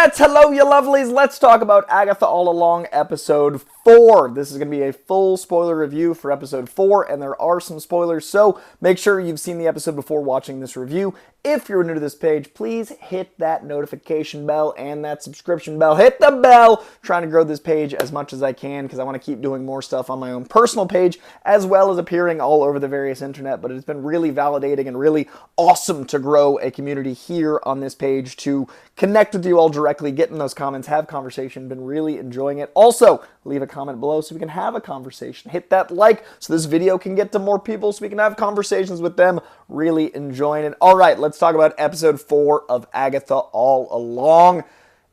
Alright, hello you lovelies. Let's talk about Agatha All Along episode 4. This is going to be a full spoiler review for episode 4, and there are some spoilers, so make sure you've seen the episode before watching this review. If you're new to this page, please hit that notification bell and that subscription bell. Hit the bell! Trying to grow this page as much as I can because I want to keep doing more stuff on my own personal page as well as appearing all over the various internet, but it's been really validating and really awesome to grow a community here on this page to connect with you all directly, get in those comments, have conversation. Been really enjoying it. Also, leave a comment below so we can have a conversation. Hit that like so this video can get to more people so we can have conversations with them. Really enjoying it. All right, let's talk about episode 4 of Agatha All Along.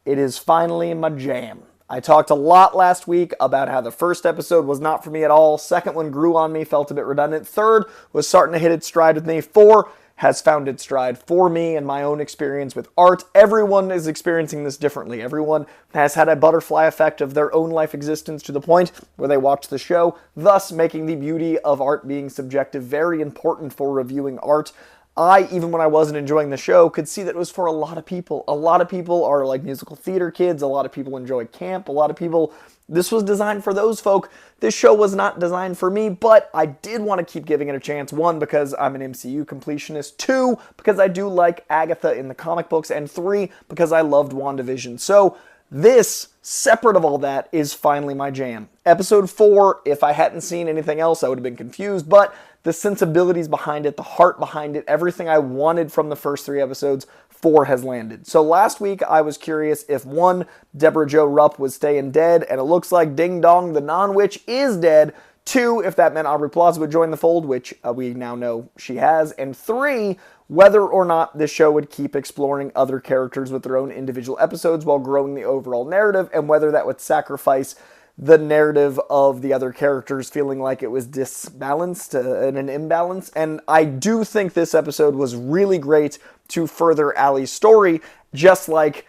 It is finally my jam. I talked a lot last week about how the first episode was not for me at all. Second one grew on me, felt a bit redundant. Third was starting to hit its stride with me. 4 has found its stride for me and my own experience with art. Everyone is experiencing this differently. Everyone has had a butterfly effect of their own life existence to the point where they watch the show, thus making the beauty of art being subjective very important for reviewing art. I, even when I wasn't enjoying the show, could see that it was for a lot of people. A lot of people are like musical theater kids. A lot of people enjoy camp. A lot of people, this was designed for those folk. This show was not designed for me, but I did want to keep giving it a chance. 1, because I'm an MCU completionist. 2, because I do like Agatha in the comic books. And 3, because I loved WandaVision. So this, separate of all that, is finally my jam. Episode 4, if I hadn't seen anything else, I would have been confused, but the sensibilities behind it, the heart behind it, everything I wanted from the first 3 episodes, 4 has landed. So last week, I was curious if 1, Deborah Jo Rupp was staying dead, and it looks like Ding Dong, the non-witch, is dead. 2, if that meant Aubrey Plaza would join the fold, which we now know she has. And 3, whether or not this show would keep exploring other characters with their own individual episodes while growing the overall narrative, and whether that would sacrifice the narrative of the other characters feeling like it was disbalanced and an imbalance. And I do think this episode was really great to further Allie's story, just like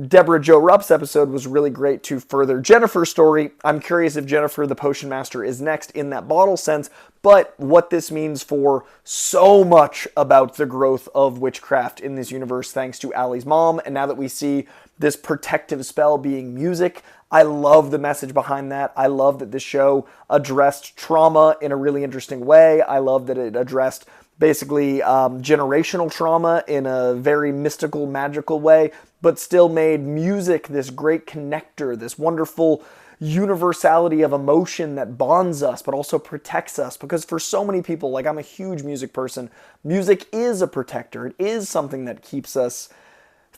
Deborah Jo Rupp's episode was really great to further Jennifer's story. I'm curious if Jennifer the Potion Master is next in that bottle sense, but what this means for so much about the growth of witchcraft in this universe thanks to Allie's mom, and now that we see this protective spell being music, I love the message behind that. I love that this show addressed trauma in a really interesting way. I love that it addressed basically generational trauma in a very mystical, magical way, but still made music this great connector, this wonderful universality of emotion that bonds us, but also protects us. Because for so many people, like I'm a huge music person, music is a protector. It is something that keeps us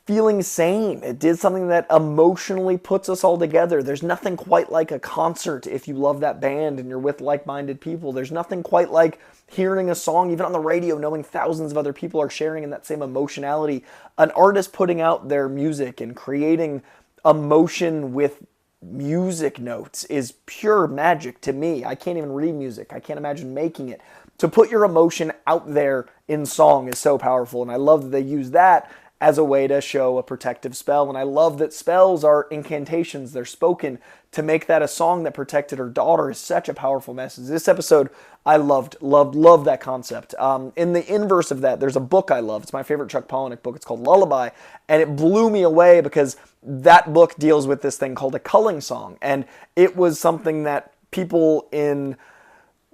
feeling sane. It did something that emotionally puts us all together. There's nothing quite like a concert if you love that band and you're with like-minded people. There's nothing quite like hearing a song, even on the radio, knowing thousands of other people are sharing in that same emotionality. An artist putting out their music and creating emotion with music notes is pure magic to me. I can't even read music. I can't imagine making it. To put your emotion out there in song is so powerful, and I love that they use that as a way to show a protective spell. And I love that spells are incantations. They're spoken. To make that a song that protected her daughter is such a powerful message. This episode, I loved that concept. In the inverse of that, there's a book I love. It's my favorite Chuck Palahniuk book. It's called Lullaby. And it blew me away because that book deals with this thing called a culling song. And it was something that people in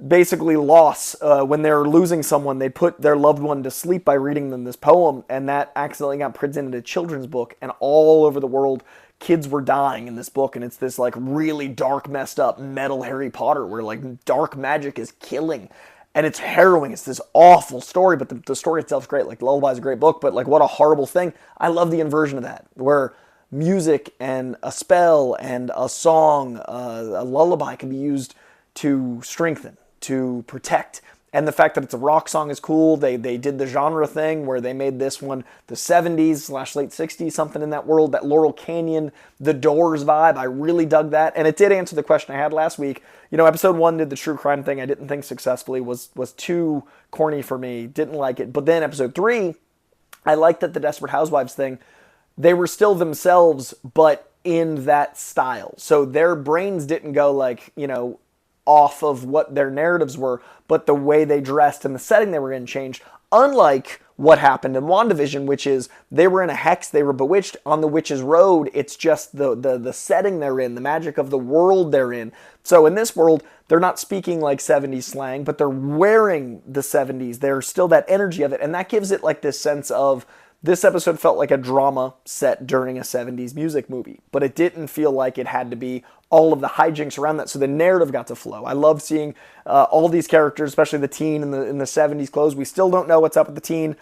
basically loss, when they're losing someone, they put their loved one to sleep by reading them this poem, and that accidentally got printed into a children's book, and all over the world kids were dying in this book. And it's this like really dark, messed up metal Harry Potter where like dark magic is killing, and it's harrowing. It's this awful story, but the story itself is great. Like Lullaby is a great book, but like what a horrible thing. I love the inversion of that, where music and a spell and a song, a lullaby can be used to strengthen, to protect. And the fact that it's a rock song is cool. They did the genre thing where they made this one the 70s/late 60s, something in that world, that Laurel Canyon, The Doors vibe. I really dug that. And it did answer the question I had last week. You know, episode 1 did the true crime thing. I didn't think successfully, was too corny for me. Didn't like it. But then episode 3, I liked that the Desperate Housewives thing, they were still themselves, but in that style. So their brains didn't go like, you know, off of what their narratives were, but the way they dressed and the setting they were in changed. Unlike what happened in WandaVision, which is they were in a hex, they were bewitched on the witch's road. It's just the setting they're in, the magic of the world they're in. So in this world, they're not speaking like 70s slang, but they're wearing the 70s. There's still that energy of it, and that gives it like this sense of, this episode felt like a drama set during a 70s music movie, but it didn't feel like it had to be all of the hijinks around that, so the narrative got to flow. I love seeing all these characters, especially the teen in the 70s clothes. We still don't know what's up with the teen.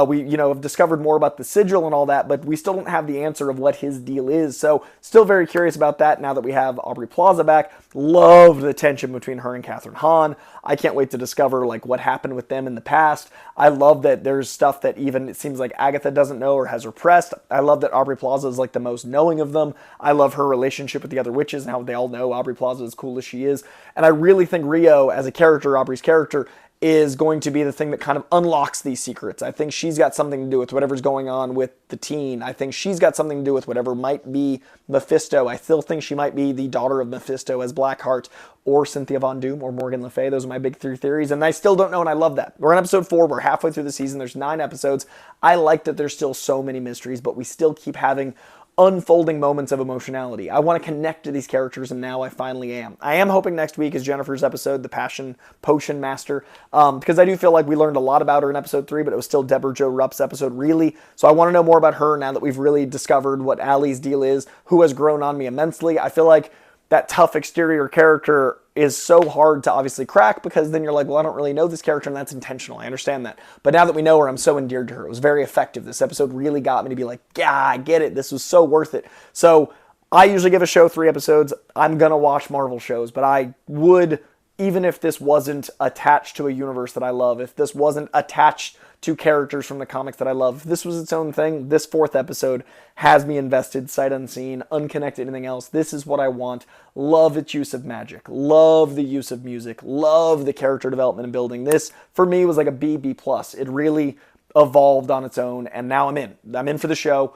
We have discovered more about the sigil and all that, but we still don't have the answer of what his deal is. So still very curious about that now that we have Aubrey Plaza back. Love the tension between her and Catherine Hahn. I can't wait to discover like what happened with them in the past. I love that there's stuff that even it seems like Agatha doesn't know or has repressed. I love that Aubrey Plaza is like the most knowing of them. I love her relationship with the other witches and how they all know Aubrey Plaza is cool as she is. And I really think Rio, as a character, Aubrey's character, is going to be the thing that kind of unlocks these secrets. I think she's got something to do with whatever's going on with the teen. I think she's got something to do with whatever might be Mephisto. I still think she might be the daughter of Mephisto as Blackheart, or Cynthia Von Doom, or Morgan Le Fay. Those are my big three theories, and I still don't know, and I love that. We're on episode 4. We're halfway through the season. There's 9 episodes. I like that there's still so many mysteries, but we still keep having unfolding moments of emotionality. I want to connect to these characters, and now I finally am. I am hoping next week is Jennifer's episode, the Passion Potion Master, because I do feel like we learned a lot about her in episode 3, but it was still Deborah Jo Rupp's episode, really. So I want to know more about her now that we've really discovered what Allie's deal is, who has grown on me immensely. I feel like that tough exterior character is so hard to obviously crack, because then you're like, well, I don't really know this character, and that's intentional. I understand that. But now that we know her, I'm so endeared to her. It was very effective. This episode really got me to be like, yeah, I get it. This was so worth it. So I usually give a show 3 episodes. I'm going to watch Marvel shows, but I would, even if this wasn't attached to a universe that I love, if this wasn't attached to characters from the comics that I love, if this was its own thing, this 4th episode has me invested, sight unseen, unconnected to anything else. This is what I want. Love its use of magic. Love the use of music. Love the character development and building. This, for me, was like a B+. It really evolved on its own, and now I'm in. I'm in for the show.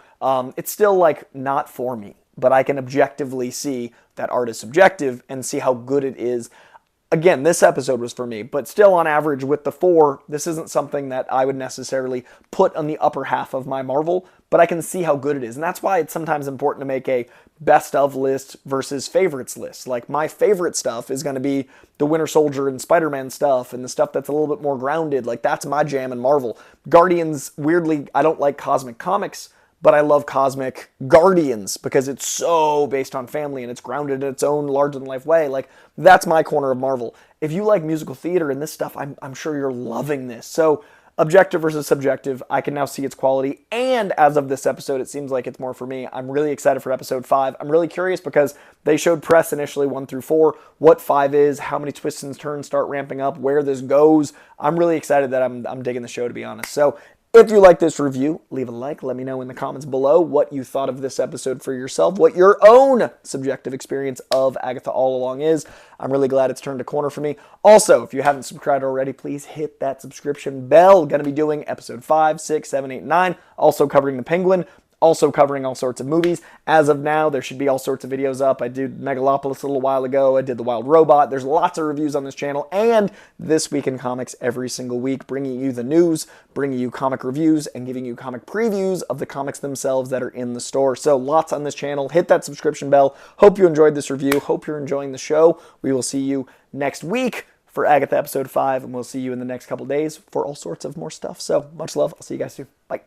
It's still like not for me, but I can objectively see that art is subjective and see how good it is. Again, this episode was for me, but still on average with the 4, this isn't something that I would necessarily put on the upper half of my Marvel, but I can see how good it is. And that's why it's sometimes important to make a best of list versus favorites list. Like, my favorite stuff is going to be the Winter Soldier and Spider-Man stuff, and the stuff that's a little bit more grounded. Like, that's my jam in Marvel. Guardians, weirdly, I don't like cosmic comics, but I love Cosmic Guardians because it's so based on family and it's grounded in its own larger-than-life way. Like, that's my corner of Marvel. If you like musical theater and this stuff, I'm sure you're loving this. So, objective versus subjective, I can now see its quality. And as of this episode, it seems like it's more for me. I'm really excited for episode 5. I'm really curious because they showed press initially 1 through 4, what 5 is, how many twists and turns start ramping up, where this goes. I'm really excited that I'm digging the show, to be honest. So, if you like this review, leave a like. Let me know in the comments below what you thought of this episode for yourself, what your own subjective experience of Agatha All Along is. I'm really glad it's turned a corner for me. Also, if you haven't subscribed already, please hit that subscription bell. Going to be doing episode 5, 6, 7, 8, 9, also covering the Penguin, also covering all sorts of movies. As of now, there should be all sorts of videos up. I did Megalopolis a little while ago. I did The Wild Robot. There's lots of reviews on this channel. And This Week in Comics every single week, bringing you the news, bringing you comic reviews, and giving you comic previews of the comics themselves that are in the store. So lots on this channel. Hit that subscription bell. Hope you enjoyed this review. Hope you're enjoying the show. We will see you next week for Agatha episode 5, and we'll see you in the next couple days for all sorts of more stuff. So much love. I'll see you guys soon. Bye.